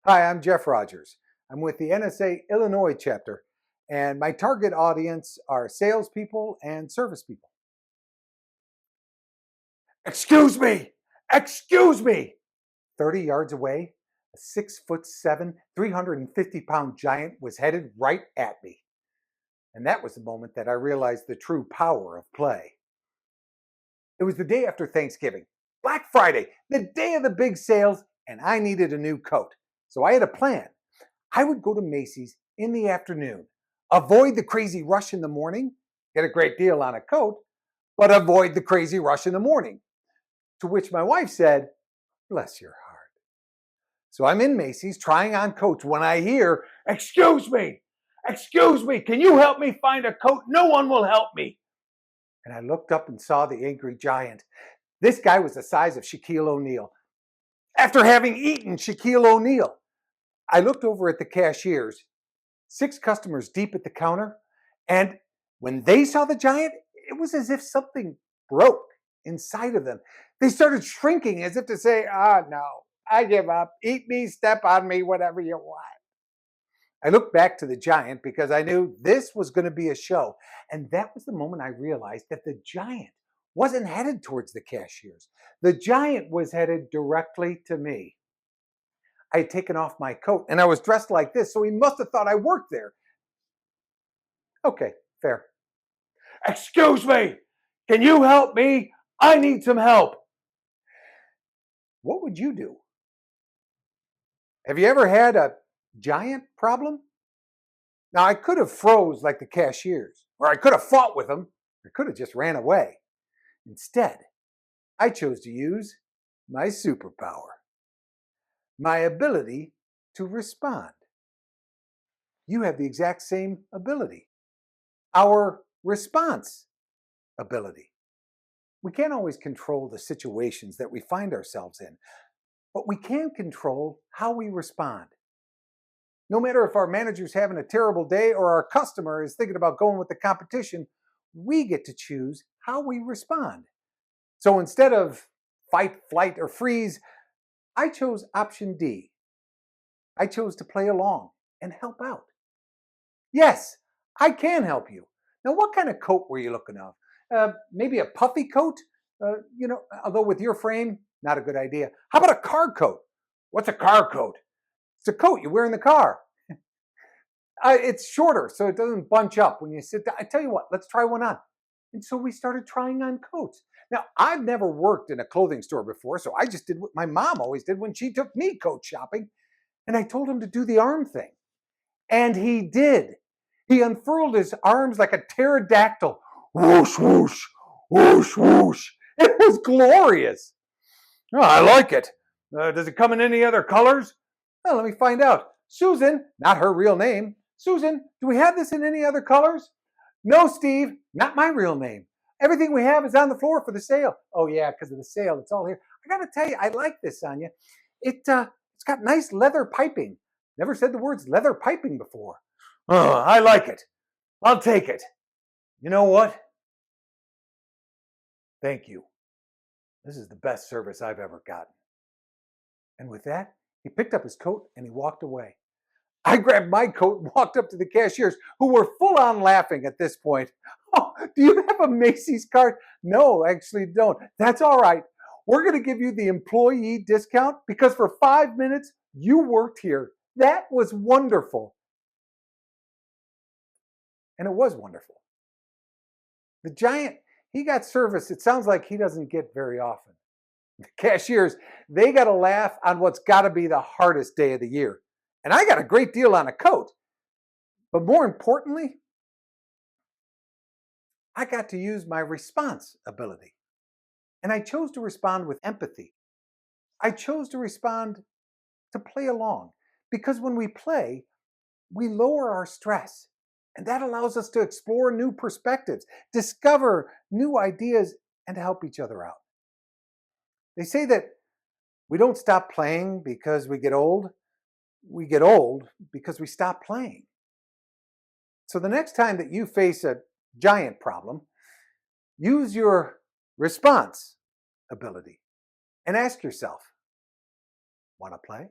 Hi, I'm Jeff Rogers. I'm with the NSA Illinois chapter, and my target audience are salespeople and service people. Excuse me! Excuse me! 30 yards away, a 6'7", 350-pound giant was headed right at me. And that was the moment that I realized the true power of play. It was the day after Thanksgiving, Black Friday, the day of the big sales, and I needed a new coat. So I had a plan. I would go to Macy's in the afternoon, avoid the crazy rush in the morning, get a great deal on a coat, but avoid the crazy rush in the morning. To which my wife said, "Bless your heart." So I'm in Macy's trying on coats when I hear, excuse me, can you help me find a coat? No one will help me." And I looked up and saw the angry giant. This guy was the size of Shaquille O'Neal. After having eaten Shaquille O'Neal, I looked over at the cashiers, 6 customers deep at the counter, and when they saw the giant, it was as if something broke inside of them. They started shrinking as if to say, no, I give up. Eat me, step on me, whatever you want. I looked back to the giant because I knew this was going to be a show. And that was the moment I realized that the giant wasn't headed towards the cashiers. The giant was headed directly to me. I had taken off my coat and I was dressed like this, so he must have thought I worked there. Okay, fair. Excuse me, can you help me? I need some help. What would you do? Have you ever had a giant problem? Now, I could have froze like the cashiers, or I could have fought with them, or could have just ran away. Instead, I chose to use my superpower, my ability to respond. You have the exact same ability, our response ability. We can't always control the situations that we find ourselves in, but we can control how we respond. No matter if our manager's having a terrible day or our customer is thinking about going with the competition, we get to choose how we respond. So instead of fight, flight, or freeze, I chose option D. I chose to play along and help out. Yes, I can help you. Now, what kind of coat were you looking at? Maybe a puffy coat? Although with your frame, not a good idea. How about a car coat? What's a car coat? It's a coat you wear in the car. It's shorter, so it doesn't bunch up when you sit down. I tell you what, let's try one on. And so we started trying on coats. Now, I've never worked in a clothing store before, so I just did what my mom always did when she took me coat shopping. And I told him to do the arm thing. And he did. He unfurled his arms like a pterodactyl. Whoosh, whoosh, whoosh, whoosh. It was glorious. Oh, I like it. Does it come in any other colors? Well, let me find out. Susan, not her real name. Susan, do we have this in any other colors? No, Steve, not my real name. Everything we have is on the floor for the sale. Oh, yeah, because of the sale. It's all here. I got to tell you, I like this on you. It's got nice leather piping. Never said the words leather piping before. Oh, I like it. I'll take it. You know what? Thank you. This is the best service I've ever gotten. And with that, he picked up his coat and he walked away. I grabbed my coat and walked up to the cashiers, who were full on laughing at this point. Oh, do you have a Macy's card? No, actually don't. That's all right. We're going to give you the employee discount because for 5 minutes you worked here. That was wonderful. And it was wonderful. The giant, he got service. It sounds like he doesn't get very often. The cashiers, they got to laugh on what's got to be the hardest day of the year. And I got a great deal on a coat. But more importantly, I got to use my response ability. And I chose to respond with empathy. I chose to respond to play along. Because when we play, we lower our stress. And that allows us to explore new perspectives, discover new ideas, and to help each other out. They say that we don't stop playing because we get old. We get old because we stop playing. So the next time that you face a giant problem, use your response ability and ask yourself, want to play?